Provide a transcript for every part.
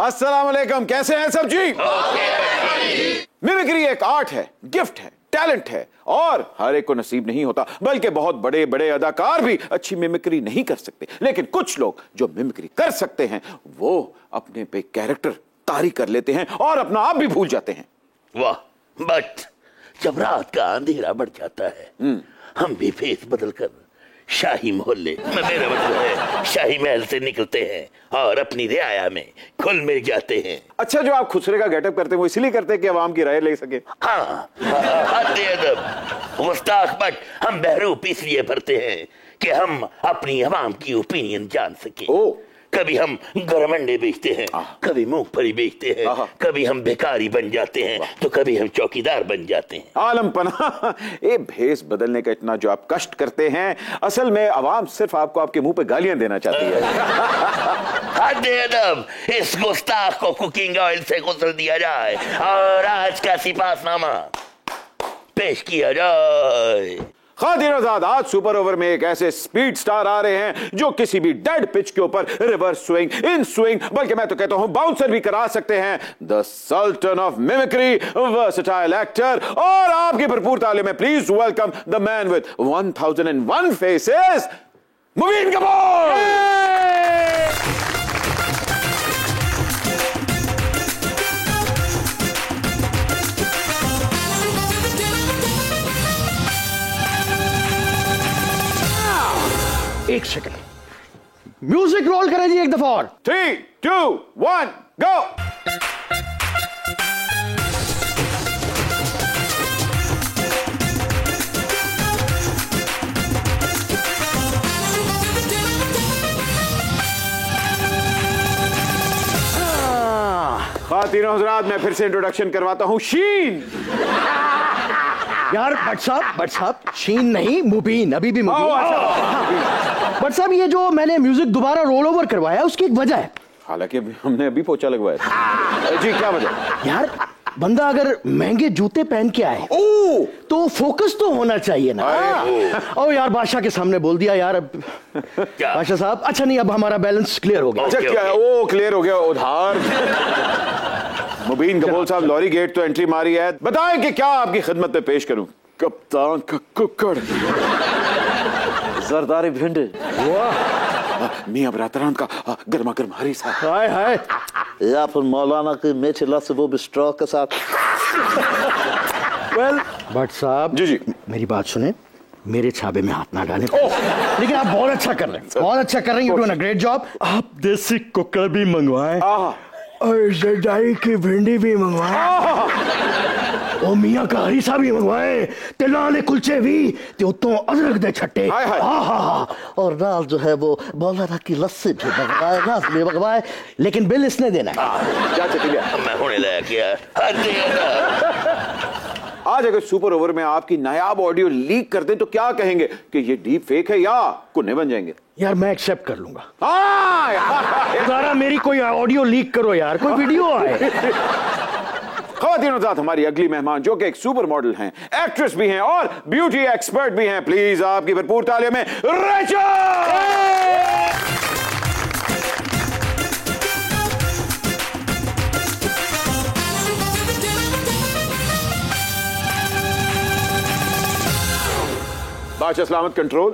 अस्सलाम वालेकुम, कैसे हैं सब जी? मिमिक्री एक आर्ट है, गिफ्ट है, टैलेंट है और हर एक को नसीब नहीं होता, बल्कि बहुत बड़े बड़े अदाकार भी अच्छी मिमिक्री नहीं कर सकते। लेकिन कुछ लोग जो मिमिक्री कर सकते हैं वो अपने पे कैरेक्टर तारी कर लेते हैं और अपना आप भी भूल जाते हैं। वाह, बट जब रात का अंधेरा बढ़ जाता है हम भी फेस बदलकर शाही मोहल्ले में, मेरा मतलब है शाही महल से निकलते हैं और अपनी रियाया में खुल मिल जाते हैं। अच्छा, जो आप खुसरे का गेटअप करते हैं वो इसलिए करते हैं कि आवाम की राय ले सके? हाँ, गुस्ताख, बट हम बहरूप इसलिए भरते हैं कि हम अपनी आवाम की ओपिनियन जान सके। कभी हम गरम अंडे बेचते हैं, कभी मूंगफली बेचते हैं, कभी हम भिखारी बन जाते हैं तो कभी हम चौकीदार बन जाते हैं। आलम पना, ये भेस बदलने का इतना जो आप कष्ट करते हैं, असल में आवाम सिर्फ आपको आपके मुंह पे गालियां देना चाहती है। इस गुस्ताख को कुकिंग ऑयल से गुसल दिया जाए और आज का सिपाहनामा पेश किया जाए। खातिन-ओ-ज़ाद, आज सुपर ओवर में एक ऐसे स्पीड स्टार आ रहे हैं जो किसी भी डेड पिच के ऊपर रिवर्स स्विंग, इन स्विंग, बल्कि मैं तो कहता हूं बाउंसर भी करा सकते हैं। The sultan of mimicry, versatile actor और आपकी भरपूर तालियों में please welcome the man with 1001 faces, Mubeen Kapoor. एक सेकंड, म्यूजिक रोल करें जी एक दफा और। 3, 2, 1, गो। खातिन हज़रात, मैं फिर से इंट्रोडक्शन करवाता हूं, शीन। यार भट्ट साहब, शीन नहीं, मुबीन, अभी भी मुबीन। भट्ट साहब, ये जो मैंने म्यूजिक दोबारा रोल ओवर करवाया उसकी एक वजह है। हालांकि हमने अभी पोछा लगवाया जी, क्या वजह? यार बंदा अगर महंगे जूते पहन के आए तो फोकस तो होना चाहिए ना। ओ यार, बादशाह के सामने बोल दिया यार। बादशाह साहब, अच्छा नहीं, अब हमारा बैलेंस क्लियर हो गया। अच्छा, क्या वो क्लियर हो गया? उधार मुबीन कपूर साहब, लॉरी गेट तो एंट्री मारी है, बताएं कि क्या आपकी खिदमत में पेश करूं? कप्तान का कुक्कड़, जरदारी भिंडी, मियां बरातरान का गर्मा गर्म हरीसा, हाय हाय, या फिर मौलाना की मीठी लस्सी वो भी स्ट्रॉ के साथ। वेल भट्ट साहब जी, मेरी बात सुने, मेरे छाबे में हाथ ना डालें। लेकिन आप बहुत अच्छा कर रहे हैं, बहुत अच्छा कर रहे हैं, you doing a great job. आप देसी कुकर भी मंगवाएं और जरदारी की भिंडी भी मंगवाएं और मियां का हरीसा भी मंगवाएं, तिलाने कुलचे भी, ते उत्तों अदरक दे छट्टे, और नाल जो है वो मौलाना की लस्सी भी मंगवाए, नाज भी मंगवाए, लेकिन बिल इसने देना है। क्या चलिए, मैं होने लगा क्या? आज अगर सुपर ओवर में आपकी नायाब ऑडियो लीक कर दें तो क्या कहेंगे कि ये डीप फेक है या कुन्ने बन जाएंगे? यार मैं एक्सेप्ट कर लूंगा। दोबारा मेरी कोई ऑडियो लीक करो यार, कोई वीडियो आए। ख़वातीन-ओ-ज़ात, हमारी अगली मेहमान जो कि एक सुपर मॉडल हैं, एक्ट्रेस भी हैं और ब्यूटी एक्सपर्ट भी हैं, प्लीज आपकी भरपूर तालियों में रेचल। बादशाह सलामत कंट्रोल।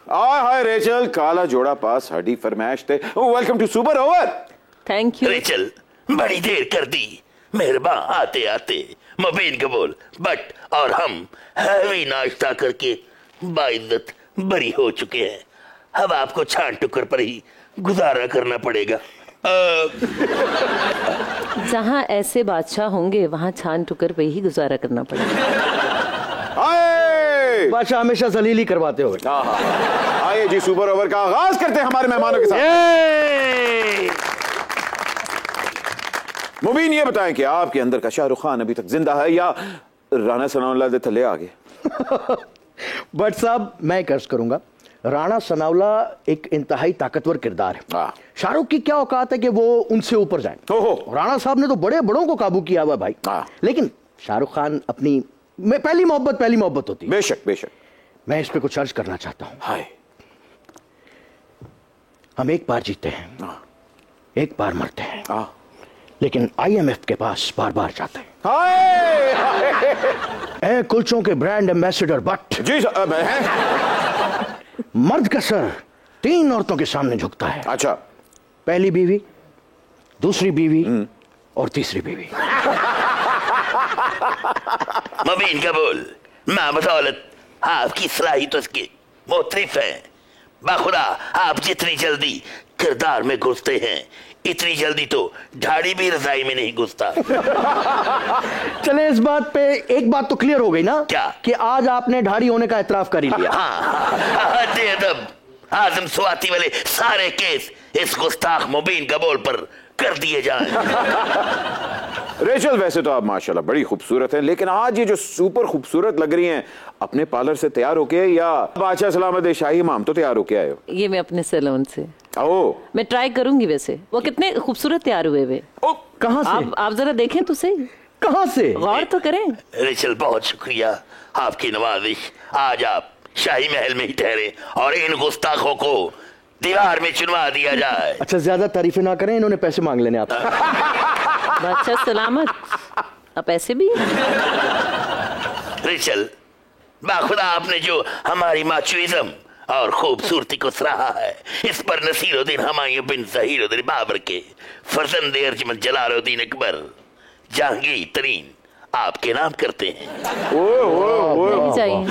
हाय रेचल, काला जोड़ा पास हड्डी फरमाइश थे। Welcome to super over. Thank you Rachel, बड़ी देर कर दी, मेहरबान आते आते मुबीन कपूर बट और हम हैवी नाश्ता करके बाइज्जत बरी हो चुके हैं। अब आपको छान टुकर पर ही गुजारा करना पड़ेगा। जहाँ ऐसे बादशाह होंगे वहाँ छान टुकर पे ही गुजारा करना पड़ेगा। बादशाह हमेशा जलीली करवाते हो। आइए जी, सुपर ओवर का आगाज करते हैं हमारे मेहमानों के साथ। मुबीन, ये बताएं कि आपके अंदर का शाहरुख खान अभी तक जिंदा है या राणा सनाउल्लाह दे थले आ गए? बट साहब, मैं कर्ज करूंगा, राणा सनाउल्ला एक इंतहाई ताकतवर किरदार है। शाहरुख की क्या औकात है कि वो उनसे ऊपर जाए। राणा साहब ने तो बड़े बड़ों को काबू किया हुआ भाई। लेकिन शाहरुख खान अपनी पहली मोहब्बत होती है। बेशक बेशक। मैं इस पे कुछ अर्ज करना चाहता हूं। हाय, हम एक बार जीते हैं, एक बार मरते हैं, लेकिन IMF के पास बार बार जाते हैं। हाय कुलचों के brand ambassador Bhatt ji sir. मर्द का सर 3 औरतों के सामने झुकता है। अच्छा, पहली बीवी, दूसरी बीवी और तीसरी बीवी। मुबीन कबूल, मां बदौलत आपकी सलाहियत उसकी मुख्तलिफ है। बाखुदा आप जितनी जल्दी किरदार में घुसते हैं, इतनी जल्दी तो ढाड़ी भी रजाई में नहीं घुसता। चले, इस बात पे एक बात तो क्लियर हो गई ना? क्या? कि आज आपने ढाड़ी होने का एतराफ कर ही लिया। हाँ, आजम स्वाति वाले सारे केस इस गुस्ताख मुबीन कबूल पर कर दिए जाएं। रेचल, वैसे तो आप माशाल्लाह बड़ी खूबसूरत हैं, लेकिन आज ये जो सुपर खूबसूरत लग रही हैं, अपने पार्लर से तैयार होके या बादशाह सलामत शाही इमाम तो तैयार होके आए हो? ये मैं अपने सैलून से। ओह, मैं ट्राई करूंगी। वैसे वो कितने खूबसूरत तैयार हुए वे। कहाँ से? आप जरा देखें तो सही। कहाँ से? गौर तो करें। रेचल, बहुत शुक्रिया आपकी नवाजिश। आज आप शाही महल में ही ठहरे और इन गुस्ताखों को दीवार में चुनवा दिया जाए। अच्छा, ज्यादा तारीफें ना करें, इन्होंने पैसे मांग लेने आपसे। बादशाह सलामत, आप ऐसे भी। रेचल, बाखुदा आपने जो हमारी माचुइज्म और खूबसूरती को सराहा है, इस पर नसीरुद्दीन हुमायूं बिन ज़हीरुद्दीन बाबर के फर्जंद अर्जमंद जलालुद्दीन अकबर जहांगीर तरीन आपके नाम करते हैं। नहीं चाहिए।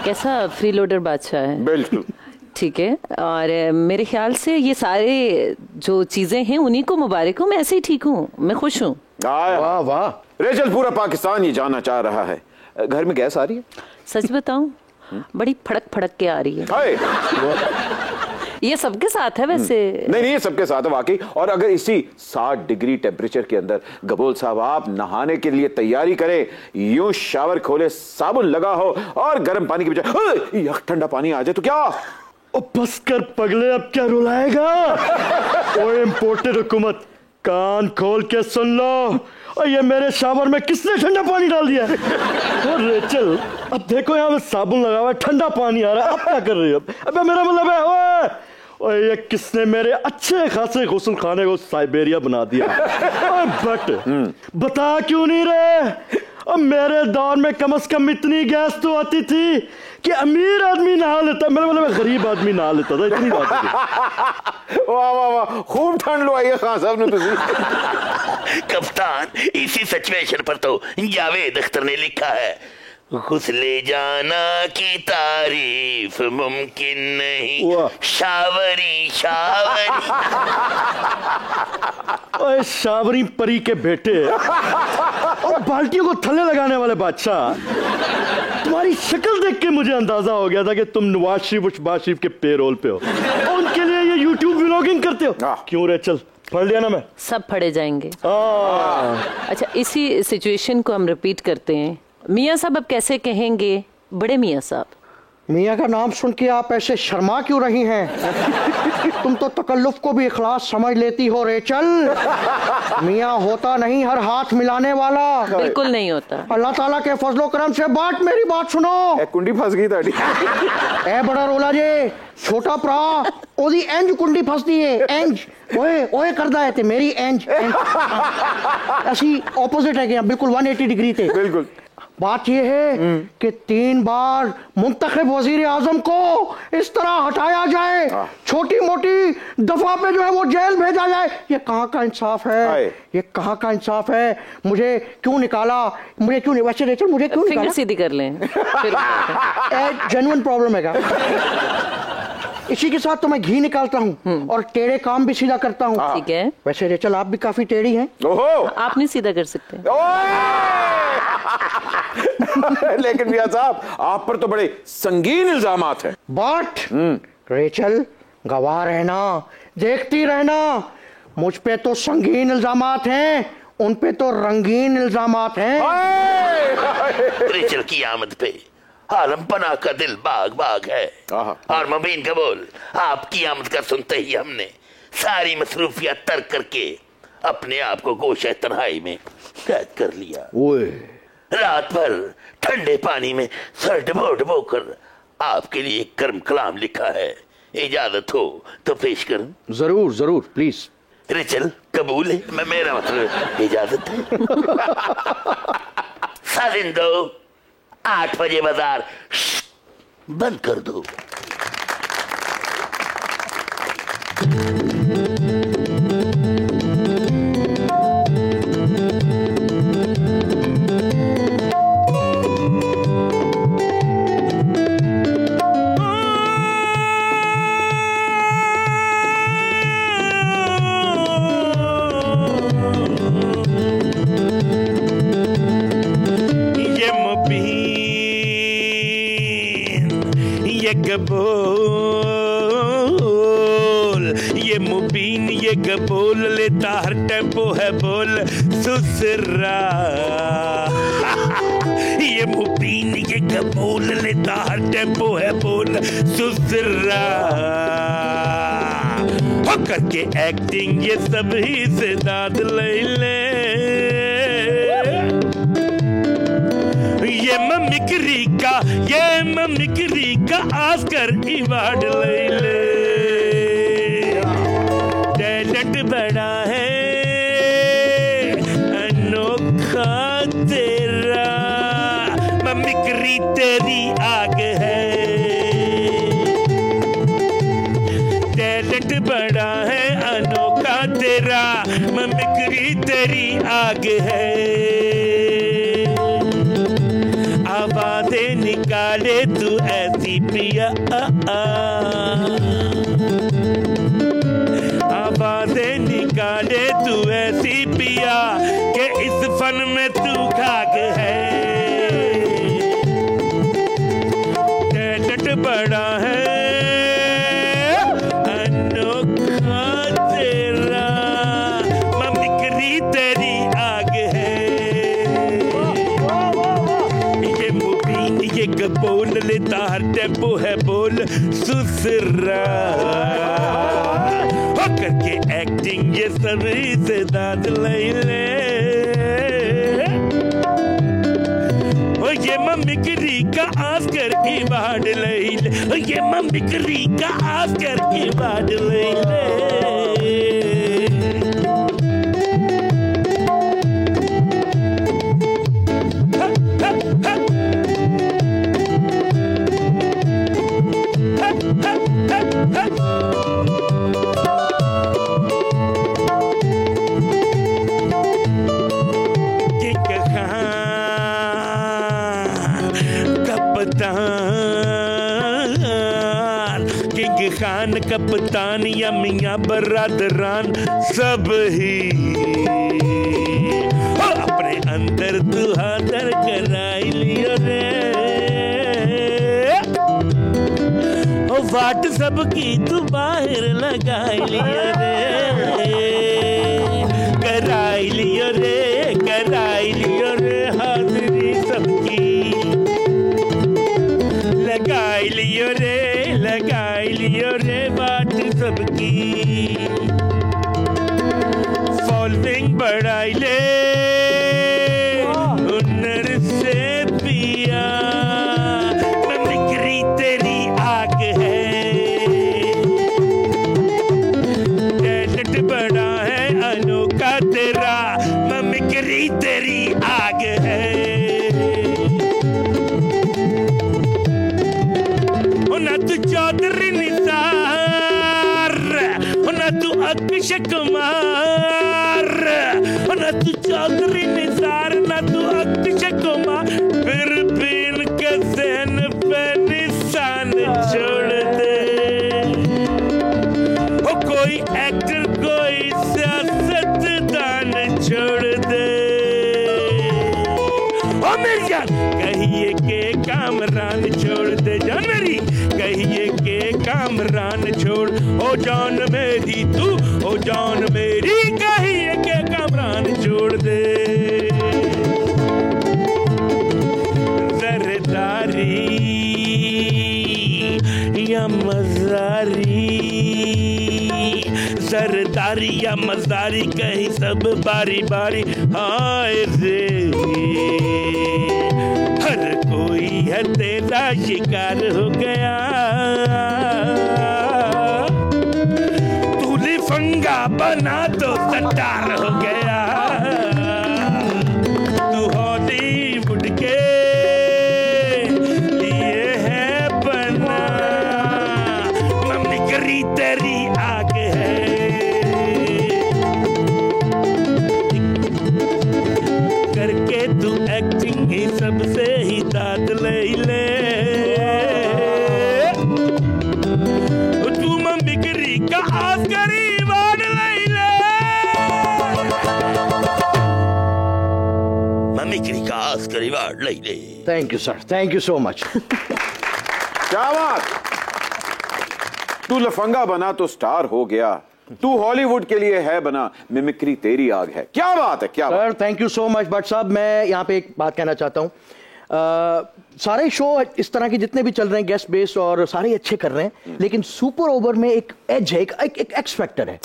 कैसा फ्री लोडर बादशाह है। बिल्कुल ठीक है। और मेरे ख्याल से ये सारे जो चीजें हैं उन्हीं को मुबारक हूँ। मैं ऐसे ही ठीक हूँ, मैं खुश हूँ। वाह वाह। रेचल, पूरा पाकिस्तान ये जानना चाह रहा है, घर में गैस आ रही है? सच बताऊं, बड़ी फड़क फड़क के आ रही है। हाय, ये सबके साथ है वैसे। नहीं, ये सबके साथ है वाकई। और अगर इसी 60 डिग्री टेम्परेचर के अंदर गबोल साहब आप नहाने के लिए तैयारी करें, यूं शावर खोले, साबुन लगा हो और गर्म पानी की बजाय ठंडा पानी आ जाए तो क्या? बस कर पगले, अब क्या रुलाएगा? ओ इम्पोर्टेड हुकूमत, कान खोल के सुन लो। और ये मेरे शावर में किसने ठंडा पानी डाल दिया है? और रेचल, अब देखो यहाँ पे साबुन लगा हुआ है, ठंडा पानी आ रहा है, अब क्या कर रही है? अब मेरा मतलब है, ओए ये किसने मेरे अच्छे खासे गुस्ल खाने को साइबेरिया बना दिया? बट बता क्यों नहीं रहे? अब मेरे दौर में कम से कम इतनी गैस तो आती थी कि अमीर आदमी नहा लेता, मेरा मतलब गरीब आदमी नहा लेता था, इतनी बात थी। वाह वाह वाह, खूब ठंड लो आई है खान साहब ने। कप्तान, इसी सिचुएशन पर तो जावेद अख्तर ने लिखा है, गुस्ले जाना की तारीफ मुमकिन नहीं, शावरी शावरी। ओए शावरी परी के बेटे और बाल्टियों को थल्ले लगाने वाले बादशाह, तुम्हारी शक्ल देख के मुझे अंदाजा हो गया था कि तुम नवाज शरीफ और शहबाज शरीफ के पेरोल पे हो और उनके लिए ये यूट्यूब व्लॉगिंग करते हो। क्यों रेचल, पढ़ लिया ना मैं? सब पढ़े जाएंगे। अच्छा, इसी सिचुएशन को हम रिपीट करते हैं। मियाँ साहब अब कैसे कहेंगे बड़े मियाँ साहब? मियाँ का नाम सुन के आप ऐसे शर्मा क्यों रही हैं? तुम तो तकल्लुफ को भी इखलास समझ लेती हो रेचल। मियाँ होता नहीं हर हाथ मिलाने वाला। बिल्कुल नहीं होता। अल्लाह ताला के फजलो करम से बात, मेरी बात सुनो। कुंडी फंस गई ताड़ी। ए बड़ा रोला जे, छोटा भरा ओदी इंज कुंडी फसदी है, इंज ओए ओए करदा है ते मेरी इंज ऐसी ऑपोजिट है, बिल्कुल 180 डिग्री थे। बिल्कुल। बात यह है कि 3 बार मुंतखब वजीर आजम को इस तरह हटाया जाए, छोटी मोटी दफा पे जो है वो जेल भेजा जाए। ये कहाँ का इंसाफ है? ये कहाँ का इंसाफ है? मुझे क्यों निकाला? मुझे क्यों नहीं? वैसे रेचल, मुझे क्यों निकाला? फिंगर सीधी कर लें। जेन्युइन प्रॉब्लम है। इसी के साथ तो मैं घी निकालता हूँ और टेढ़े काम भी सीधा करता हूँ। ठीक है। वैसे रेचल, आप भी काफी टेढ़ी हैं। ओहो, आप नहीं सीधा कर सकते। लेकिन मियां साहब, आप पर तो बड़े संगीन इल्जामात हैं। बट रेचल, गवाह रहना, देखती रहना, मुझ पे तो संगीन इल्जामात हैं, उन पे तो रंगीन इल्जामात हैं। रेचल की आमद पे आलम पना का दिल बाग बाग है। और मुबीन कबूल, आपकी आमद का सुनते ही हमने सारी मसरूफियत तर्क करके अपने आप को गोशे तन्हाई में कैद कर लिया। रात भर ठंडे पानी में सर डबो डबो कर आपके लिए एक गर्म कलाम लिखा है। इजाजत हो तो पेश करूं? जरूर जरूर, प्लीज। तेरे चल कबूल है, मेरा मतलब इजाजत है। साजिंदो 8 बजे बाजार बंद कर दो। ये मुबीन ये गबोल लेता हर टेम्पो है बोल सुसरा। ये मुबीन ये गबोल लेता हर टेम्पो है बोल सुसरा। हो करके एक्टिंग ये सभी से दाद ले ले। ये ममिक्री का ऑस्कर अवार्ड ले ले। टैलेंट बड़ा है अनोखा तेरा, ममिक्री तेरी आग है। टैलेंट बड़ा है अनोखा तेरा, ममिक्री तेरी आग है। आवाज़ें निकाले तू ऐसी पिया, आवाज़ें निकाले तू ऐसी पिया कि इस फन में तू खाक है। टैलेंट बड़ा है अनोखा तेरा, ममिक्री तेरी आग है। ये गबोल लेता हर टेम्पो है बोल सुसरा। हो करके एक्टिंग ये सभी से दाद ले ले। ओ ये ममिक्री का ऑस्कर अवार्ड ले ले। ओ ये ममिक्री का ऑस्कर अवार्ड ले ले। किंग खान कप्तान या मियां बरादरान सब ही अपने अंदर तू हादर कराई लियो रे। व्हाट्सएप की तू बाहर लगाई लियो रे। कराई लियो रे, कराई लियो रे हाजिरी सबकी। लगाई लियो रे, लगाई लियो रे बात सबकी। फॉलोइंग बढ़ाई ले हुनर से पिया, ममिक्री तेरी आग है। टैलेंट बड़ा है अनोखा तेरा, ममिक्री तेरी आग है। ना तू चौधरी निसार, ना तू अक्षय कुमार, ना तू चौधरी निसार, ना तू अक्षय कुमार। फिर भी इनके ज़हन पे निशान छोड़ दे। ओ कोई एक्टर कोई सियासतदान छोड़ दे। ओ मेरी जान कहिए के कामरान छोड़ दे। जान मेरी कहिए के कामरान छोड़। ओ जान मेरी तू, ओ जान मेरी कहिए के कामरान छोड़ दे। जरदारी या मज़ारी, जरदारी या मज़ारी कहीं सब बारी बारी हाय रे। हर कोई है तेरा शिकार हो गया। तूने लफंगा बना तो सटार हो गया। तू हॉलीवुड के लिए है बना, मिमिक्री तेरी आगे है। करके तू एक्टिंग ही सबसे ही दाद ले ले। तू मिमिक्री का ऑस्कर अवार्ड ले ले। मिमिक्री का ऑस्कर अवार्ड ले ले। Thank you sir, thank you so much. क्या बात, तू लफंगा बना तो स्टार हो गया, तू हॉलीवुड के लिए है बना, मिमिक्री तेरी आग है। क्या बात है, क्या sir thank you so much. But साहब मैं यहाँ पे एक बात कहना चाहता हूँ, सारे शो इस तरह के जितने भी चल रहे हैं गेस्ट बेस्ड और सारे अच्छे कर रहे हैं, लेकिन सुपर ओवर में एक एज है, एक एक्स फैक्टर है।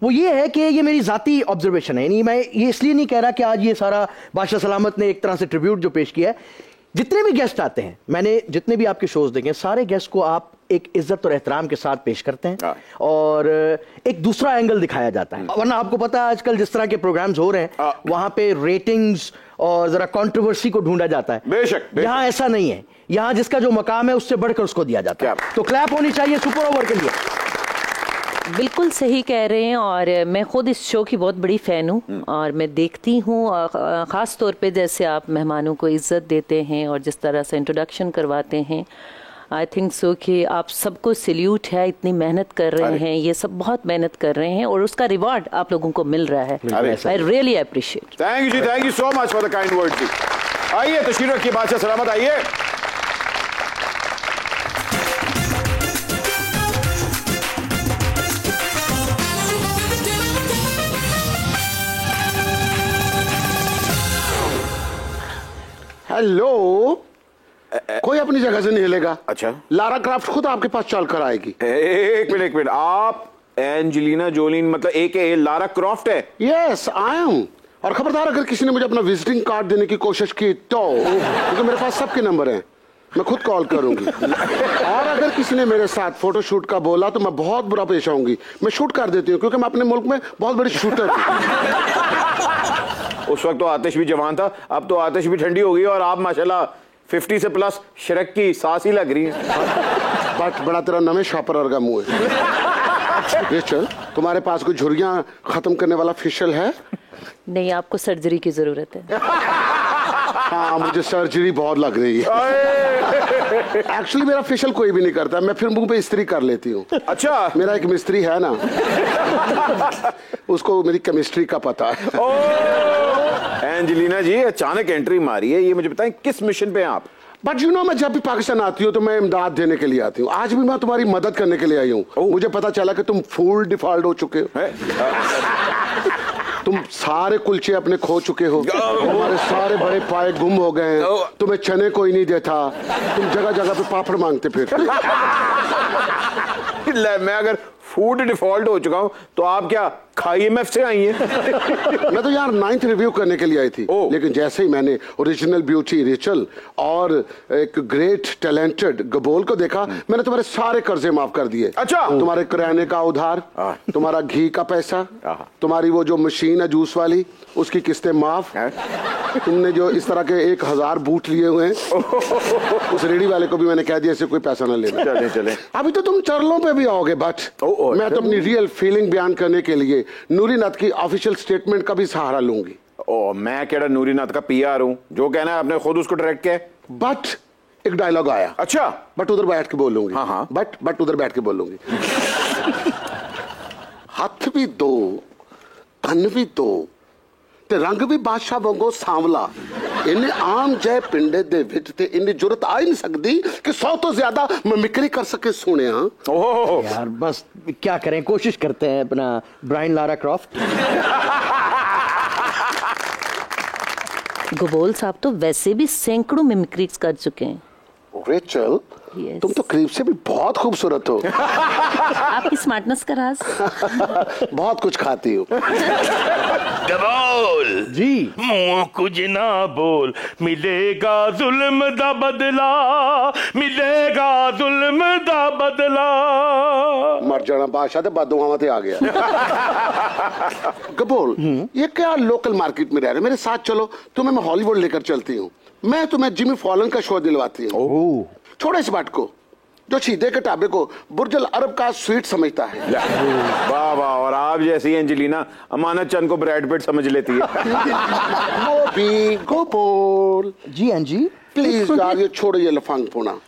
वो ये है कि ये मेरी जाती ऑब्जर्वेशन है, यानी मैं ये इसलिए नहीं कह रहा कि आज ये सारा बादशाह सलामत ने एक तरह से ट्रिब्यूट जो पेश किया है। जितने भी गेस्ट आते हैं, मैंने जितने भी आपके शोज देखे, सारे गेस्ट को आप एक इज्जत और एहतराम के साथ पेश करते हैं और एक दूसरा एंगल दिखाया जाता है। वरना आपको पता है आजकल जिस तरह के प्रोग्राम्स हो रहे हैं वहां पे रेटिंग्स और जरा कंट्रोवर्सी को ढूंढा जाता है। बेशक, यहाँ ऐसा नहीं है, यहाँ जिसका जो मकाम है उससे बढ़कर उसको दिया जाता है। तो क्लैप होनी चाहिए सुपर ओवर के लिए। बिल्कुल सही कह रहे हैं, और मैं खुद इस शो की बहुत बड़ी फ़ैन हूँ और मैं देखती हूँ, ख़ास तौर पे जैसे आप मेहमानों को इज़्ज़त देते हैं और जिस तरह से इंट्रोडक्शन करवाते हैं। आई थिंक सो कि आप सबको सल्यूट है, इतनी मेहनत कर रहे हैं, ये सब बहुत मेहनत कर रहे हैं और उसका रिवॉर्ड आप लोगों को मिल रहा है। I really appreciate. Thank you जी, thank you so much for the kind words जी। आइए तशरीफ रखिए बादशाह सलामत, आइए। हेलो, कोई अपनी जगह से नहीं हिलेगा। अच्छा, लारा क्राफ्ट खुद आपके पास चल कर आएगी। एक मिनट, आप एंजेलिना जोलिन मतलब AKA लारा क्रॉफ्ट है? Yes I am. और खबरदार अगर किसी ने मुझे अपना विजिटिंग कार्ड देने की कोशिश की तो, क्योंकि मेरे पास सबके नंबर हैं, मैं खुद कॉल करूंगी। और अगर किसी ने मेरे साथ फोटो शूट का बोला तो मैं बहुत बुरा पेश आऊंगी। मैं शूट कर देती हूँ क्योंकि मैं अपने मुल्क में बहुत बड़ी शूटर हूँ। उस वक्त तो आतिश भी जवान था, अब तो आतिश भी ठंडी हो गई और आप माशाल्लाह 50 से प्लस शरक की सांस ही लग रही है। बट बड़ा तेरा नवे शॉपर वर्गा मुंह है। ये चल, तुम्हारे पास कोई झुर्रियां खत्म करने वाला फेशियल है? नहीं, आपको सर्जरी की जरूरत है। हाँ, मुझे सर्जरी बहुत लग रही है। एक्चुअली मेरा फेशियल कोई भी नहीं करता, मैं फिर मुंह पे इस्त्री कर लेती हूँ। अच्छा, मेरा एक मिस्त्री है ना, उसको मेरी केमिस्ट्री का पता है। एंजेलिना जी अचानक एंट्री मारी है, ये मुझे बताएं किस मिशन पे हैं आप? बट यू नो, मैं जब भी पाकिस्तान आती हूँ तो मैं इमदाद देने के लिए आती हूँ। आज भी मैं तुम्हारी मदद करने के लिए आई हूँ। मुझे पता चला कि तुम फुल डिफॉल्ट हो चुके हो। तुम सारे कुलचे अपने खो चुके हो, तुम्हारे सारे बड़े पाए गुम हो गए हैं, तुम्हें चने कोई नहीं देता, तुम जगह जगह पे पापड़ मांगते फिर। मैं अगर फूड डिफॉल्ट हो चुका हूं तो आप क्या IMF से आई हैं? मैं तो यार 9th रिव्यू करने के लिए आई थी, लेकिन जैसे ही मैंने ओरिजिनल ब्यूटी रेचल और एक ग्रेट टैलेंटेड गबोल को देखा, मैंने तुम्हारे सारे कर्जे माफ कर दिए। अच्छा, तुम्हारे किराने का उधार, तुम्हारा घी का पैसा, तुम्हारी वो जो मशीन है जूस वाली उसकी किस्तें माफ, तुमने जो इस तरह के 1000 बूट लिए हुए हैं उस रेडी वाले को भी मैंने कह दिया इसे कोई पैसा ना लेना। चले अभी तो तुम चरलों पे भी आओगे, बट मैं तो अपनी रियल फीलिंग बयान करने के लिए नूरीनाथ की ऑफिशियल स्टेटमेंट का भी सहारा लूंगी। मैं केड़ा नूरीनाथ का PR हूं, जो कहना है आपने खुद उसको डायरेक्ट किया। बट एक डायलॉग आया। अच्छा, बट उधर बैठ के बोलूंगी। हाँ, बट उधर बैठ के बोलूंगी। हाथ भी दो, कन भी दो, ते रंग भी बादशाह वांगू सांवला। इन्हें आम जय पिंडे दे विच ते इन्नी जुरत आ ही नहीं सकती कि 100 तो ज्यादा मिमिक्री कर सके। सुने यार बस क्या करें, कोशिश करते हैं अपना ब्रायन लारा क्रॉफ्ट। गबोल साहब तो वैसे भी सैकड़ों मिमिक्रीज कर चुके हैं। रेचल, तुम तो करीब से भी बहुत खूबसूरत हो। आपकी स्मार्टनेस का राज? बहुत कुछ खाती हूँ। कबूल जी। मुंह कुछ ना बोल, मिलेगा जुल्म दा बदला, मिलेगा जुल्म दा बदला। मर जाना बादशाह ते बददुआवां ते आ गया। कबूल, ये क्या लोकल मार्केट में रह रहे, मेरे साथ चलो, तुम्हें मैं हॉलीवुड लेकर चलती हूँ। मैं तुम्हें जिमी फॉलन का शो दिलवाती हूँ। छोड़ो इस बात को, जो सीधे कटाबे को बुर्जुल अरब का स्वीट समझता है। वाह वाह, और आप जैसी एंजेलिना अमानत चंद को ब्रैड पिट समझ लेती है। कबूल जी हाँ जी, प्लीज यार ये छोड़ो ये लफंग पुना।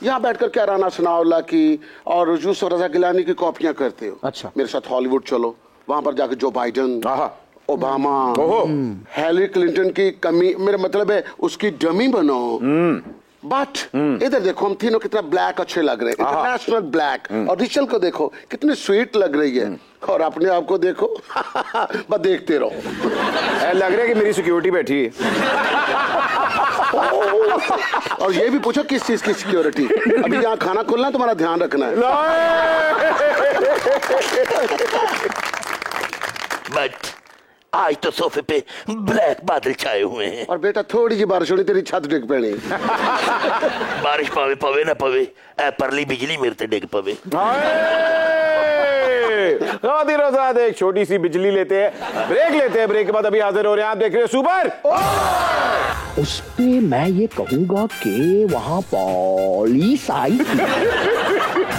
यहाँ बैठकर क्या राना सनाउल्लाह की और यूसुफ रजा गिलानी की कॉपियां करते हो। अच्छा, मेरे साथ हॉलीवुड चलो, वहां पर जाकर जो बाइडन, ओबामा, हिलरी क्लिंटन की कमी, मेरा मतलब है उसकी डमी बनो। बट इधर देखो हम तीनों कितना ब्लैक अच्छे लग रहे हैं, इंटरनेशनल ब्लैक। और रिचल को देखो कितनी स्वीट लग रही है, और अपने आप को देखो बस देखते रहो। लग रहा है कि मेरी सिक्योरिटी बैठी है। और ये भी पूछो किस चीज की सिक्योरिटी। अभी यहाँ खाना खुलना है, तुम्हारा ध्यान रखना है। बट आज तो सोफे पे ब्लैक बादल छाए हुए हैं। और बेटा थोड़ी सी बारिश होनी तेरी छत डिग पैनी। बारिश पावे पवे ना पवे, ए परली बिजली मेरे ते डिग पवे। एक छोटी सी बिजली लेते हैं, ब्रेक लेते हैं, ब्रेक के बाद अभी हाजिर हो रहे हैं। आप देख रहे हो सुपर। उस पे मैं ये कहूंगा कि वहां पुलिस आई थी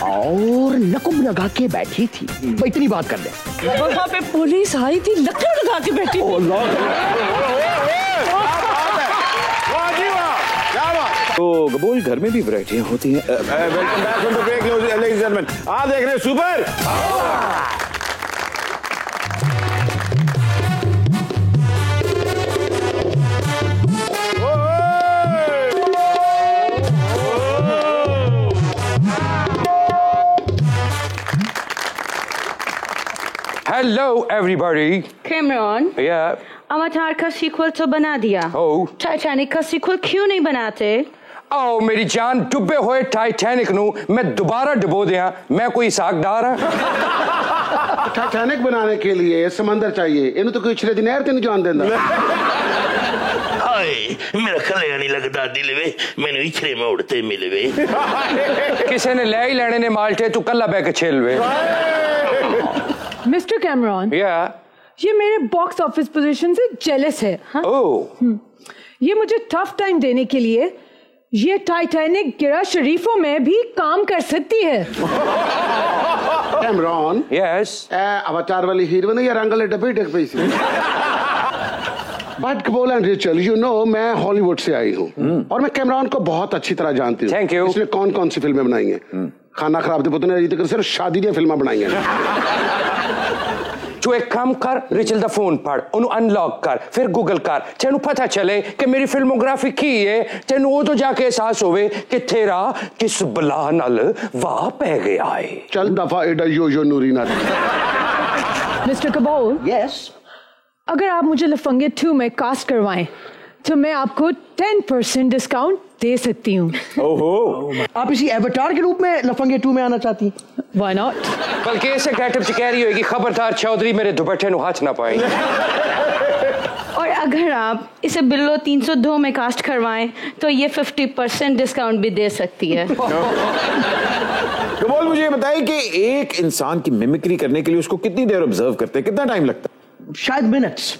और नकुब लगा के बैठी थी। इतनी बात कर दे। वहां पे पुलिस आई थी, लकड़ लगा के बैठी थी। तो कबूल घर में भी वैरायटियां होती हैं। Welcome back from the break ladies and gentleman. आप देख रहे हैं सुपर। Hello everybody. कैमरॉन, अवतार का सीक्वल तो बना दिया। टाइटैनिक का सीक्वल क्यों नहीं बनाते? आओ मेरी जान, डुबे हुए टाइटैनिक नू मैं दोबारा डुबो दिया, मैं कोई सागदार हां? टाइटैनिक बनाने के लिए समंदर चाहिए, इन्हें तो कोई छड़े दिन नहर ते नहीं जान देंदा। हाय मेरा खले नहीं लगदा दिल वे, मैंने इछरे में उड़ते मिले वे। किसी ने ले ही लेने ने माल्टे, तू कल्ला बैग छेल वे। मिस्टर कैमरॉन, ये मेरे बॉक्स ऑफिस पोजीशन से जेलस है। ये मुझे टफ टाइम देने के लिए ये टाइटैनिक गिरा शरीफों में भी काम कर सकती है। कैमरॉन, यस, अवतार वाली हीरोइन या रंगले डब्बे डग पई सी। बट कबूल एंड रिचल, यू नो मैं हॉलीवुड से आई हूँ और मैं कैमरॉन को बहुत अच्छी तरह जानती हूँ। Thank you. इसने कौन कौन सी फिल्में बनाई हैं? खाना खराब दे पुत ने तक सिर्फ शादी दी फिल्में बनाई हैं। तू एक काम कर, रिचल दा फोन पढ़, उन्हें अनलॉक कर, फिर गूगल कर, तेनू पता चले कि मेरी फिल्मोग्राफी की है, तेनू उदो जाके एहसास होवे कि तेरा किस बला नाल वाह पै गया है। चल दफा एडा यो नूरी ना। मिस्टर कबूल, यस, अगर आप मुझे लफंगे 2 में कास्ट करवाएं तो मैं आपको 10% डिस्काउंट दे सकती हूँ। ओहो, आप इसी एवतार के रूप में लफंगे 2 में आना चाहती हैं? Why not? बल्कि ऐसे गेटअप से कह रही होगी खबरदार चौधरी मेरे दुपट्टे नु हाथ ना पाए। और अगर आप इसे बिल्लो 302 में कास्ट करवाएं तो ये 50% डिस्काउंट भी दे सकती है। कबूल, मुझे बताइए कि एक इंसान की मिमिक्री करने के लिए उसको कितनी देर ऑब्जर्व करते हैं, कितना टाइम लगता है? शायद मिनट्स।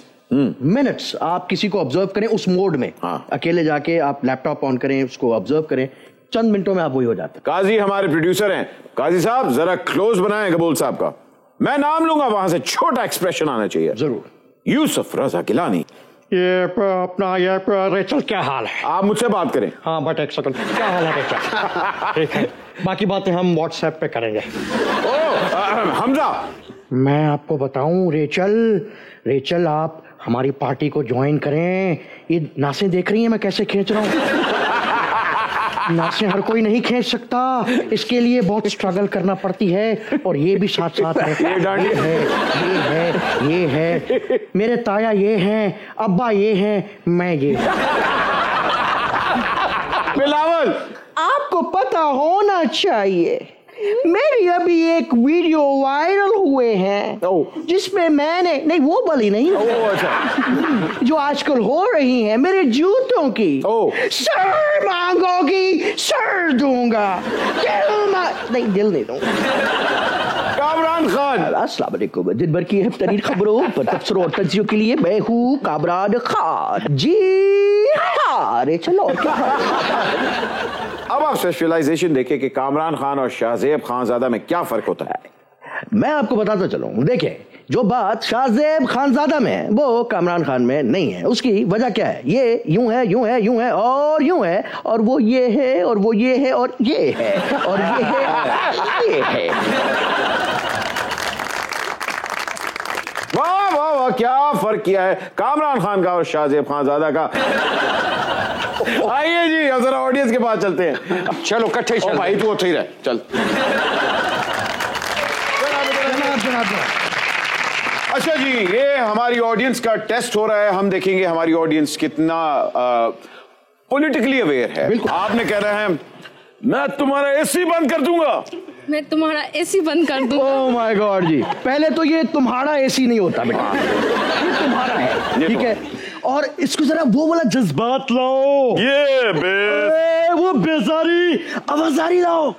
आप किसी को ऑब्जर्व करें उस मोड में, अकेले जाके आप लैपटॉप ऑन करें, उसको ऑब्जर्व करें, चंद मिनटों में आप वही हो जाते हैं। काजी हमारे प्रोड्यूसर हैं, काजी साहब जरा क्लोज बनाएं कबूल साहब का। मैं नाम लूंगा, वहां से छोटा एक्सप्रेशन आना चाहिए। जरूर। यूसुफ रजा गिलानी। ये अपना ये रेचल क्या हाल है? आप मुझसे बात करें। हाँ बट एक सेकंड, क्या हाल है रेचल? ठीक है, बाकी बातें हम व्हाट्सएप पे करेंगे। हमजा, मैं आपको बताऊं रेचल आप हमारी पार्टी को ज्वाइन करें। ये नासें देख रही हैं मैं कैसे खींच रहा हूँ? नासें हर कोई नहीं खींच सकता, इसके लिए बहुत स्ट्रगल करना पड़ती है। और ये भी साथ साथ है, ये है मेरे ताया, ये हैं अब्बा, ये हैं मैं, ये। बिलावल, आपको पता होना चाहिए मेरी अभी एक वीडियो वायरल हुए हैं जिसमें मैंने नहीं वो वाली नहीं अच्छा जो आजकल हो रही है मेरे जूतों की सर मांगोगी सर दूंगा नहीं दिल नहीं दूंगा। कामरान खान अस्सलाम वालेकुम। दिन भर की तरीन खबरों पर तबसरों और तज्जियों के लिए मैं हूँ कामरान खान। जी हाँ अरे चलो अब आप स्पेशलाइजेशन देखें कि कामरान खान और शाहजेब खानजादा में क्या फर्क होता है। मैं आपको बताता चलूं। देखिए जो बात शाहजेब खानजादा में है वो कामरान खान में नहीं है। उसकी वजह क्या है? ये यूं है यूं है यूं है और यूं है और वो ये है और वो ये है और ये है और ये है ये है। वाह वाह वाह क्या फर्क किया है कामरान खान का और शाहजेब खानजादा का। आइए जी अब जरा ऑडियंस के पास चलते हैं। चलो कट्ठे चल भाई तू उठ ही रहे चल। अच्छा जी ये हमारी ऑडियंस का टेस्ट हो रहा है। हम देखेंगे हमारी ऑडियंस कितना पॉलिटिकली अवेयर है। आपने कह रहे हैं मैं तुम्हारा एसी बंद कर दूंगा। मैं तुम्हारा एसी बंद कर दूंगा। ओह माय गॉड जी पहले तो ये तुम्हारा एसी नहीं होता बेटा ये तुम्हारा है ठीक है। और इसको जरा वो वाला जज्बात लाओ ये वो बेजारी आवाजारी लाओ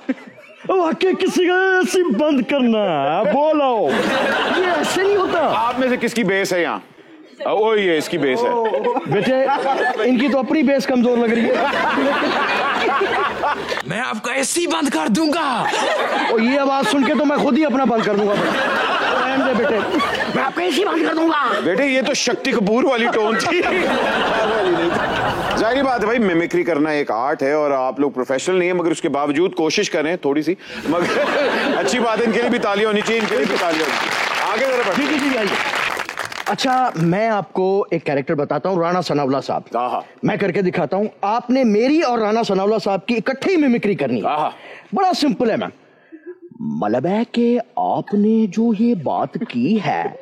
वाकई किसी का एसी बंद करना बोलो ये ऐसे नहीं होता। आप में से किसकी बेस है यहाँ? ओ ये इसकी बेस है बेटे इनकी तो अपनी बेस कमजोर लग रही है। मैं आपका एसी बंद कर दूंगा। और ये आवाज सुन के तो मैं खुद ही अपना बंद कर दूंगा बेटे मैं आपका एसी बंद कर दूंगा। बेटे ये तो शक्ति कपूर वाली टोन थी। जाहिर बात है भाई मिमिक्री करना एक आर्ट है और आप लोग प्रोफेशनल नहीं है मगर उसके बावजूद कोशिश करें थोड़ी सी मगर अच्छी बात है। इनके लिए भी तालियां होनी चाहिए इनके लिए भी तालियां होनी चाहिए। आगे जरा बढ़िए। अच्छा मैं आपको एक कैरेक्टर बताता हूँ राणा सनावला साहब। मैं करके दिखाता हूँ। आपने मेरी और राणा सनावला साहब की इकट्ठी मिमिक्री करनी है। बड़ा सिंपल है मैम। मतलब है कि आपने जो ये बात की है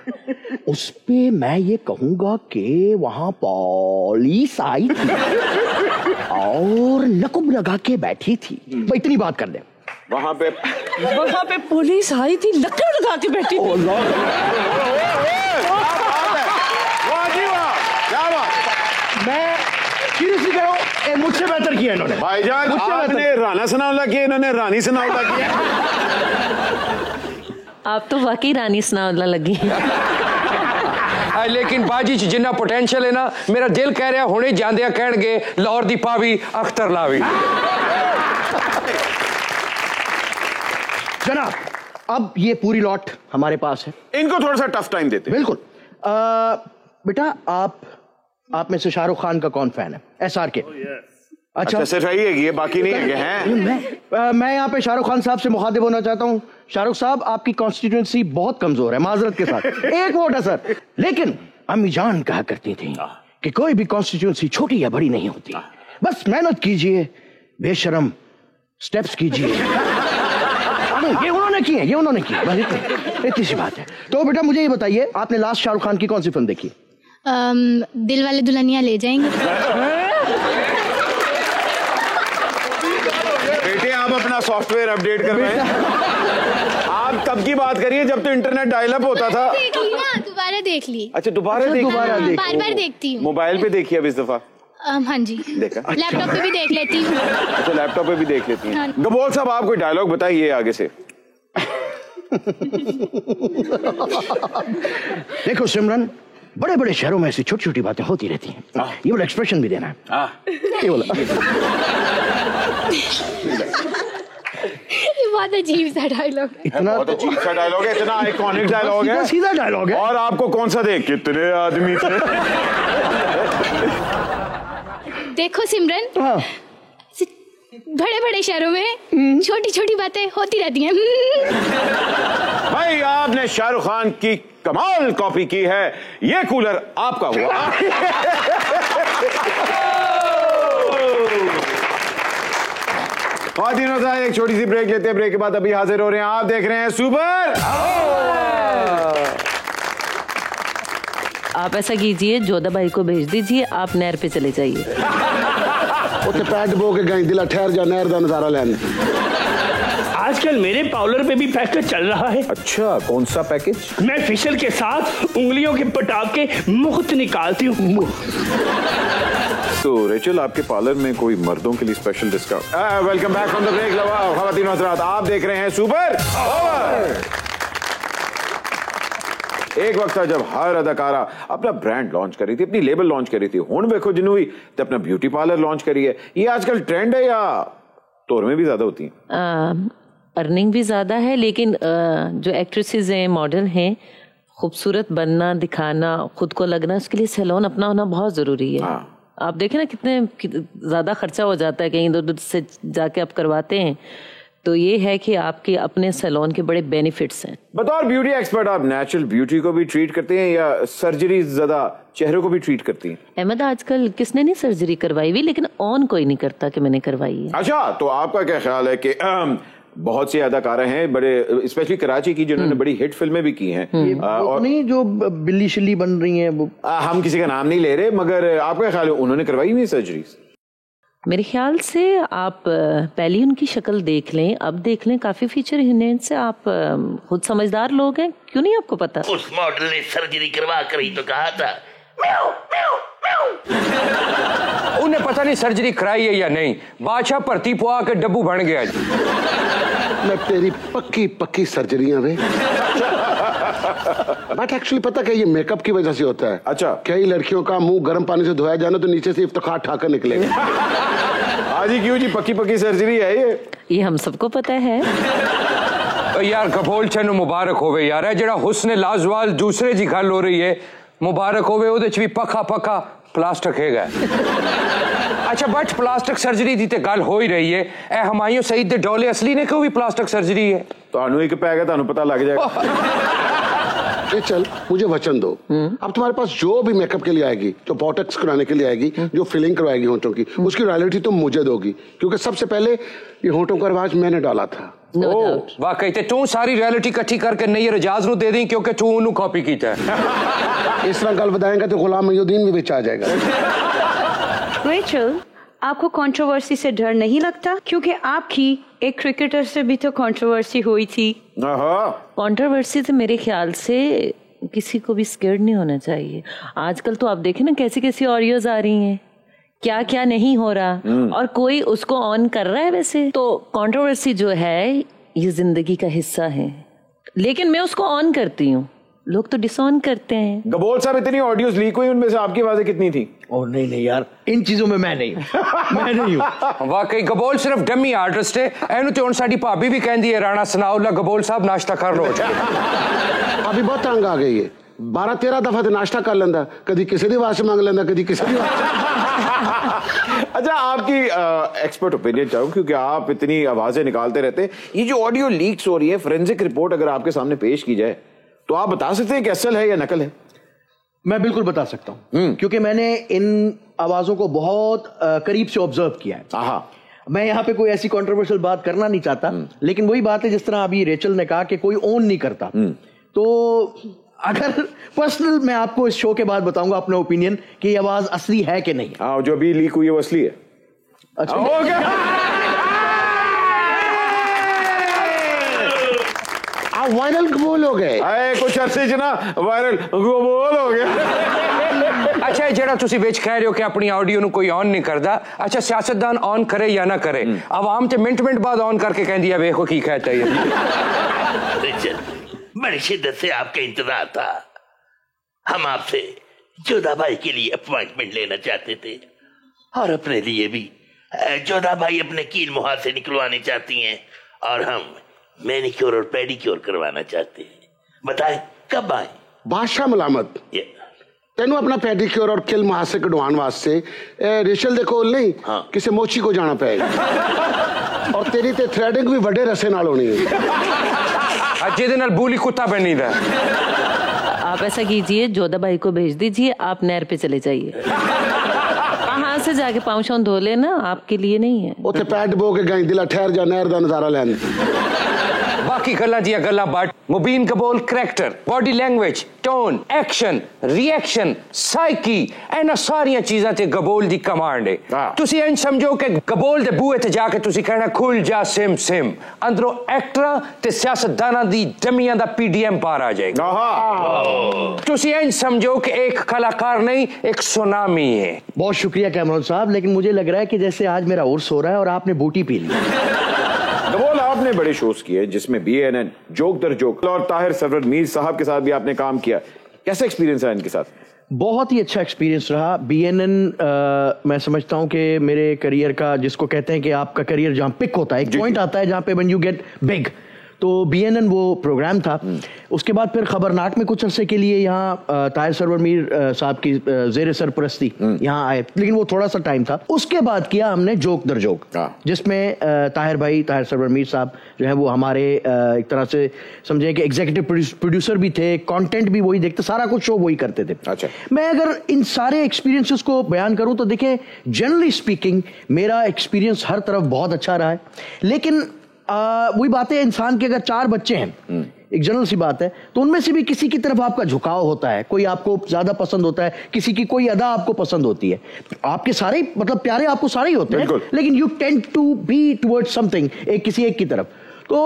उस पे मैं ये कहूंगा कि वहां पुलिस आई थी और नकुब लगा के बैठी थी। भाई इतनी बात कर दे। वहां पे पुलिस आई थी नकुब लगा के बैठी थी। मैं सीरियसली कह रहा हूँ मुझसे बेहतर किया इन्होंने। भाईजान आपने राणा सनावला किया इन्होंने रानी सनावला किया। आप तो वाकई रानी सनावला लगी। लेकिन बाजी च जिन्ना पोटेंशियल है ना मेरा दिल कह रहा हुणे जांदिया कहणगे लाहौर दी पावी अख्तर लावी। जनाब अब ये पूरी लॉट हमारे पास है। इनको थोड़ा सा टफ टाइम देते। बिल्कुल बेटा आप में से शाहरुख खान का कौन फैन है? SR के। अच्छा सिर्फ यही है ये बाकी नहीं है हैं? मैं यहाँ पे शाहरुख खान साहब से मुखातिब होना चाहता हूँ। शाहरुख साहब आपकी कॉन्स्टिट्यूंसी बहुत कमजोर है माजरत के साथ। एक वोट है सर। लेकिन अम्मी जान कहा करती थी कि कोई भी कॉन्स्टिट्यूंसी छोटी या बड़ी नहीं होती। बस मेहनत कीजिए बेशरम स्टेप्स कीजिए। ये उन्होंने किए ये उन्होंने किए इतनी सी बात है। तो बेटा मुझे ये बताइए आपने लास्ट शाहरुख खान की कौन सी फिल्म देखी? दिल वाले दुल्हनिया ले जाएंगे। बेटे आप अपना सॉफ्टवेयर अपडेट कर रहे हैं। आप तब की बात करिए जब तो इंटरनेट डायल अप होता था। देख ली ना दोबारा देख ली। अच्छा दोबारा बार बार देखती हूँ। मोबाइल पे देखी अब इस दफा? हाँ जी देखा। लैपटॉप पे भी देख लेती हूँ। अच्छा लैपटॉप पे भी देख लेती हैं। गबोल साहब आप कोई डायलॉग बताइए आगे से। देखो सिमरन बड़े बड़े शहरों में ऐसी छोटी छोटी बातें होती रहती हैं। ये वाला एक्सप्रेशन भी देना है। ये वाला ये बहुत अजीब सा डायलॉग है। इतना बहुत अजीब सा डायलॉग है इतना आइकॉनिक डायलॉग है सीधा डायलॉग है। और आपको कौन सा दे कितने आदमी थे? देखो सिमरन बड़े बड़े शहरों में छोटी छोटी बातें होती रहती हैं। भाई आपने शाहरुख खान की कमाल कॉपी की है। ये कूलर आपका हुआ। खातिनों से एक छोटी सी ब्रेक लेते हैं। ब्रेक के बाद अभी हाजिर हो रहे हैं। आप देख रहे हैं सुपर। आप ऐसा कीजिए जोधा भाई को भेज दीजिए आप नहर पे चले जाइए। उत्ते पैड बो के गई दिला ठहर जा नहर दा नजारा लेने। आजकल मेरे पार्लर पे भी पैकेज चल रहा है। अच्छा, कौन सा पैकेज? मैं फेशियल के साथ उंगलियों के पटाखे मुफ्त निकालती हूँ। तो रेचल, आपके पार्लर में कोई मर्दों के लिए special discount? Welcome back from the break. ख़वातीन और हज़रात, आप देख रहे हैं सुपर ओवर। एक वक्त था जब हर अदाकारा अपना ब्रांड लॉन्च कर रही थी, अपनी लेबल लॉन्च कर रही थी। हुण वेखो जिन्हों भी तो अपना ब्यूटी पार्लर लॉन्च करी है। ये आजकल ट्रेंड है या तोर में भी ज्यादा होती है? अर्निंग भी ज्यादा है, लेकिन जो एक्ट्रेसेस हैं, मॉडल हैं, खूबसूरत बनना, दिखाना, खुद को लगना, उसके लिए सैलून अपना होना बहुत जरूरी है। आप देखें ना कितने ज्यादा खर्चा हो जाता है कहीं इधर उधर से जाके आप करवाते हैं। तो ये है कि आपके अपने सैलून के बड़े बेनिफिट्स हैं। बतौर ब्यूटी एक्सपर्ट, आप नेचुरल ब्यूटी को भी ट्रीट करते हैं या सर्जरी ज्यादा चेहरे को भी ट्रीट करती हैं? अहमद, आजकल किसने नहीं सर्जरी करवाई हुई, लेकिन ऑन कोई नहीं करता कि मैंने करवाई है। अच्छा, तो आपका क्या ख्याल है कि बहुत सी अदाकारा हैं बड़े, स्पेशली कराची की, जिन्होंने बड़ी हिट फिल्में भी की हैं, और नहीं जो बिल्ली शिल्ली बन रही हैं वो, हम किसी का नाम नहीं ले रहे, मगर आपका ख्याल है उन्होंने करवाई हुई सर्जरीज? मेरे ख्याल से आप पहले उनकी शक्ल देख लें, अब देख लें, काफी फीचर हैं से। आप खुद समझदार लोग हैं, क्यों नहीं आपको पता? उस मॉडल ने सर्जरी करवा कर ही तो कहा था। उन्हें पता नहीं सर्जरी कराई है या नहीं, बादशाह भर्ती पुआ के डब्बू बन गया। मैं तेरी पक्की पक्की सर्जरियां वे। बट एक्चुअली पता क्या, ये मेकअप की वजह से होता है। अच्छा, कई लड़कियों का मुंह गर्म पानी से धोया जाना तो नीचे से इफ्तिखार ठाकर निकलेगा। हाजी क्यों जी, पक्की पक्की सर्जरी है ये हम सबको पता है। यार कपोल चैन मुबारक होवे यार, है जरा हुस्न लाजवाल दूसरे जी गल हो रही है, मुबारक होवे, ओदे च भी पक्का पक्का प्लास्टिक है। अच्छा, बट प्लास्टिक सर्जरी दी ते गल हो ही रही है, ए हुमायूं सईद दे डोले असली ने क्यों भी प्लास्टिक सर्जरी है? तो एक पैगा तानू पता लग जाएगा। चल मुझे वचन दो, अब तुम्हारे पास जो भी मेकअप के लिए आएगी, जो बोटॉक्स कराने के लिए आएगी, जो फिलिंग करवाएगी होंठों की, उसकी रॉयल्टी तुम मुझे दोगी, क्योंकि सबसे पहले ये होंठों का रिवाज मैंने डाला था। वाकई ते तू सारी रॉयल्टी इकट्ठी करके नहीं रजाज नु दे दी, क्योंकि तू उन्हें कॉपी कीता है। इस तरह गल बताएंगे तो गुलाम मोहिउद्दीन भी बेच आ जाएगा। रेचल, आपको कंट्रोवर्सी से डर नहीं लगता? क्योंकि आपकी एक क्रिकेटर से भी तो कंट्रोवर्सी हुई थी। कंट्रोवर्सी से मेरे ख्याल से किसी को भी स्केर्ड नहीं होना चाहिए। आजकल तो आप देखें ना कैसी कैसी ऑडियोज आ रही हैं, क्या क्या नहीं हो रहा, और कोई उसको ऑन कर रहा है। वैसे तो कंट्रोवर्सी जो है ये जिंदगी का हिस्सा है, लेकिन मैं उसको ऑन करती हूँ, लोग तो डिसऑन करते हैं। गबोल साहब, इतनी ऑडियोज लीक हुई, उनमें से आपकी आवाजें कितनी थी? और नहीं यार, इन चीजों में मैं नहीं मैं नहीं हूँ। वाकई गबोल सिर्फ डमी आर्टिस्ट है। एनू तो साडी भाभी भी कहती है, राणा सनाउल्लाह गबोल साहब नाश्ता कर लो। अभी बहुत तंग आ गई है, 12-13 दफा तो नाश्ता कर लेंदा, कभी किसी दी आवाज मांग लेंदा, कभी किसी दी। अच्छा, आपकी एक्सपर्ट ओपिनियन चाहूँ, क्योंकि आप इतनी आवाजें निकालते रहते हैं। ये जो ऑडियो लीक्स हो रही है, फोरेंसिक रिपोर्ट अगर आपके सामने पेश की जाए तो आप बता सकते हैं कि असल है या नकल है? मैं बिल्कुल बता सकता हूँ, क्योंकि मैंने इन आवाजों को बहुत करीब से ऑब्जर्व किया है। मैं यहाँ पे कोई ऐसी कंट्रोवर्शियल बात करना नहीं चाहता, लेकिन वही बात है जिस तरह अभी रेचल ने कहा कि कोई ओन नहीं करता। तो अगर पर्सनल मैं आपको इस शो के बाद बताऊंगा अपना ओपिनियन कि ये आवाज असली है कि नहीं। हाँ, जो अभी लीक हुई है वो असली है। अच्छा, हो गया। वायरल गबोल हो गए। कुछ अरसे च ना वायरल गबोल हो गया। अच्छा, जरा तुसी बेच कह रहे हो कि अपनी ऑडियो नु कोई ऑन नहीं करता। अच्छा, सियासतदान ऑन करे या ना करे, आवाम ते मिनट बाद ऑन करके कहती है देखो की कहता है। बड़ी शिद्दत से आपका इंतजार था। हम आपसे जोधा भाई के लिए अपॉइंटमेंट लेना चाहते थे, और अपने लिए भी। जोधा भाई अपने कील मुहार से निकलवाने चाहती हैं, और हम मैनिक्योर और पेडिक्योर करवाना चाहते हैं। बताएं कब आए? बादशाह मलामत तेनू अपना पेडिक्योर और किल मुहार से कढ़वाने वास्ते रेशल दे कोल नहीं, किसी मोची को जाना पड़ेगा। और तेरी ते थ्रेडिंग भी बड़े रसे नाल होनी है, जिहदे नाल बूली कुत्ता बनी दा। आप ऐसा कीजिए, जोधा भाई को भेज दीजिए, आप नहर पे चले जाइए। वहां से जाके पाँव शाँव धो लेना, आपके लिए नहीं है। उते पैड बो के गई दिला ठहर जा, नहर दा नजारा लैन। बाकी गल्लां दियां गल्लां बट मुबीन कबूल character, body language, tone, action, reaction, psyche ਇਹਨਾਂ ਸਾਰੀਆਂ ਚੀਜ਼ਾਂ ਤੇ ਗਬੋਲ ਦੀ ਕਮਾਂਡ ਹੈ। ਤੁਸੀਂ ਇੰਜ ਸਮਝੋ ਕਿ ਗਬੋਲ ਦੇ ਬੂਹੇ ਤੇ ਜਾ ਕੇ ਤੁਸੀਂ ਕਹਿਣਾ ਖੁੱਲ ਜਾ ਸਿਮ ਸਿਮ, ਅੰਦਰੋਂ ਐਕਟਰਾਂ ਤੇ ਸਿਆਸਤਦਾਨਾਂ ਦੀ ਡਮੀਆਂ ਦਾ ਪੀਡੀਐਮ ਪਾਰ ਆ ਜਾਏਗਾ। ਤੁਸੀਂ ਇੰਜ समझो कि एक कलाकार नहीं एक सुनामी है। बहुत शुक्रिया कैमरॉन साहब, लेकिन मुझे लग रहा है कि जैसे आज मेरा उर्स हो रहा है और आपने बूटी पी ली। कबूल, आपने बड़े शोज किए जिसमें BNN, जोक दर जोक और ताहिर सरवर मीर साहब के साथ भी आपने काम किया, कैसा एक्सपीरियंस रहा इनके साथ? बहुत ही अच्छा एक्सपीरियंस रहा। BNN मैं समझता हूं कि मेरे करियर का, जिसको कहते हैं कि आपका करियर जहां पिक होता है, एक पॉइंट आता है जहां पे व्हेन यू गेट बिग, तो BNN वो प्रोग्राम था। उसके बाद फिर खबरनाक में कुछ अरसे के लिए यहाँ ताहिर सरवर मीर साहब की ज़ेर सरपरस्ती यहाँ आए, लेकिन वो थोड़ा सा टाइम था। उसके बाद किया हमने जोक दर जोक, जिसमें ताहिर भाई, ताहिर सरवर मीर साहब जो है वो हमारे एक तरह से समझे कि एग्जीक्यूटिव प्रोड्यूसर भी थे, कंटेंट भी वही देखते, सारा कुछ शो वही करते थे। अच्छा, मैं अगर इन सारे एक्सपीरियंसेस को बयान करूं तो देखें, जनरली स्पीकिंग मेरा एक्सपीरियंस हर तरफ बहुत अच्छा रहा है। लेकिन वही बात है, इंसान के अगर 4 बच्चे हैं, एक जनरल सी बात है, तो उनमें से भी किसी की तरफ आपका झुकाव होता है, कोई आपको ज्यादा पसंद होता है, किसी की कोई अदा आपको पसंद होती है। आपके सारे मतलब प्यारे आपको सारे ही होते हैं, लेकिन you tend to be towards something, किसी एक की तरफ। तो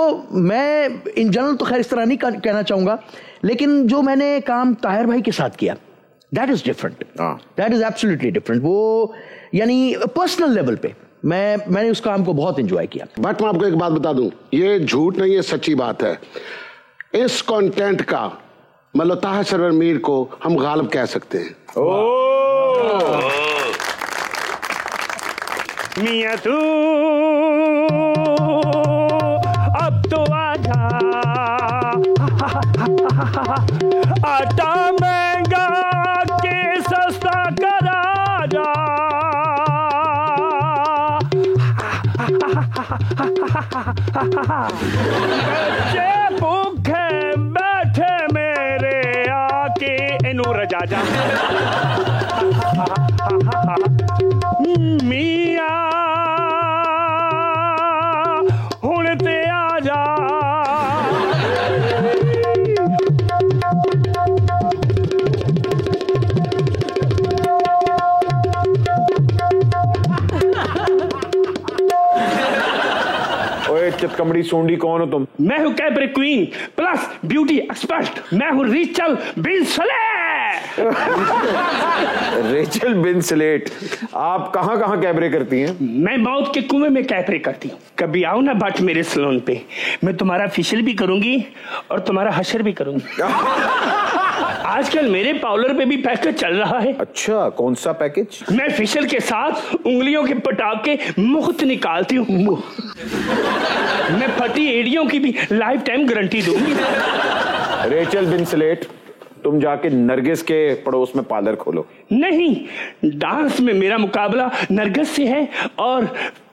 मैं इन जनरल तो खैर इस तरह नहीं कहना चाहूंगा, लेकिन जो मैंने काम ताहिर भाई के साथ किया, that is different, that is absolutely different. वो यानी पर्सनल लेवल पे मैंने उस काम को बहुत एंजॉय किया। बट मैं आपको एक बात बता दूं, ये झूठ नहीं है, सच्ची बात है। इस कंटेंट का मतलब ताहिर सरवर मीर को हम गालिब कह सकते हैं। मियां तू अब तो आजा, आटा महंगा के सस्ता करा जा, बच्चे भूखे बैठे मेरे आके इनू रजा जा, मियां हुण ते आ जा। चितकमड़ी सोंडी कौन हो तुम? मैं हूँ cabaret queen plus beauty expert, मैं हूँ रेचल बिन्सलेट। रेचल बिन्सलेट, आप कहाँ कहाँ कैबरे करती हैं? मैं मौत के कुएं में कैबरे करती हूँ। कभी आओ ना बट मेरे सैलून पे, मैं तुम्हारा फेशियल भी करूंगी और तुम्हारा हशर भी करूंगी। आजकल मेरे पार्लर पे भी पैकेज चल रहा है। अच्छा, कौन सा पैकेज? मैं फेशियल के साथ उंगलियों के पटाखे मुफ्त निकालती हूँ। मैं फटी एड़ियों की भी लाइफ टाइम गारंटी दूंगी। रेचल बिन्सलेट, तुम जाके नरगिस के पड़ोस में पार्लर खोलो। नहीं, डांस में मेरा मुकाबला नरगिस से है और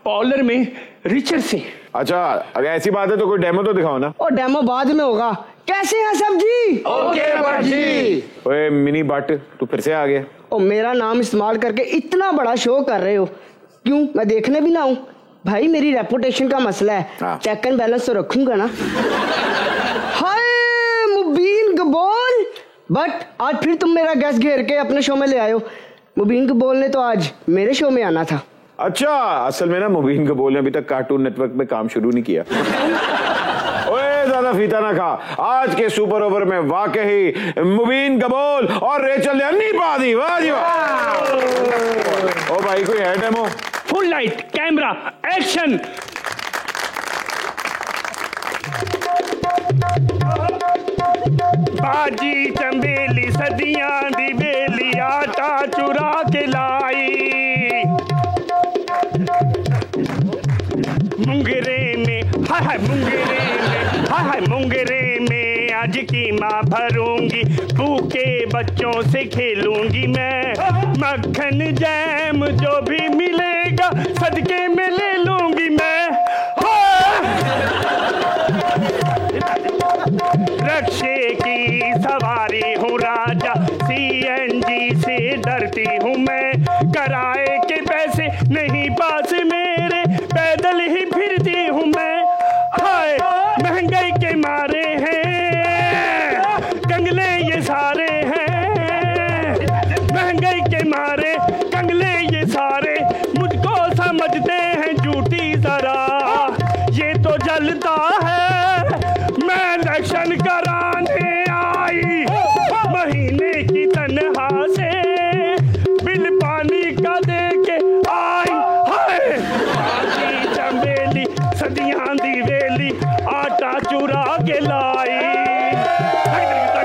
पार्लर में रिचर्ड से। अच्छा, अगर ऐसी बात है तो कोई डेमो तो दिखाओ ना। और डेमो बाद में होगा। कैसे हैं सब जी? ओके बट जी। ओए मिनी बट, तू फिर से आ गया। और मेरा नाम इस्तेमाल करके इतना बड़ा शो कर रहे हो, क्यों मैं देखने भी ना आऊं? भाई मेरी रेपुटेशन का मसला है, चेक एंड बैलेंस तो रखूंगा ना। हाय मुबीन कबूल, बट आज फिर तुम मेरा गैस घेर के अपने शो में ले आए हो। मुबीन कबूल ने तो आज मेरे शो में आना था। अच्छा, असल में ना मुबीन कबूल ने अभी तक कार्टून नेटवर्क में काम शुरू नहीं किया। ओए ज्यादा फीता ना खा, आज के सुपर ओवर में वाकई मुबीन कबूल और रेचल ने अन्नी पा दी। वाह जी वाह। ओ भाई, कोई है demo? Full light camera action. बाजी चंबेली सदियां दी बेली आटा चुरा के लाई, मुंगरे में हाय हाय मुंगरे में हाय हाय मुंगरे में आज की माँ भरूंगी, भूखे बच्चों से खेलूंगी मैं, मक्खन जैम जो भी मिलेगा सदके में ले लूंगी मैं। रक्षे की सवारी हूँ राजा, CNG से डरती हूँ मैं, किराए के पैसे नहीं पास मेरे, पैदल ही फिरती हूँ मैं। हाय महंगाई के का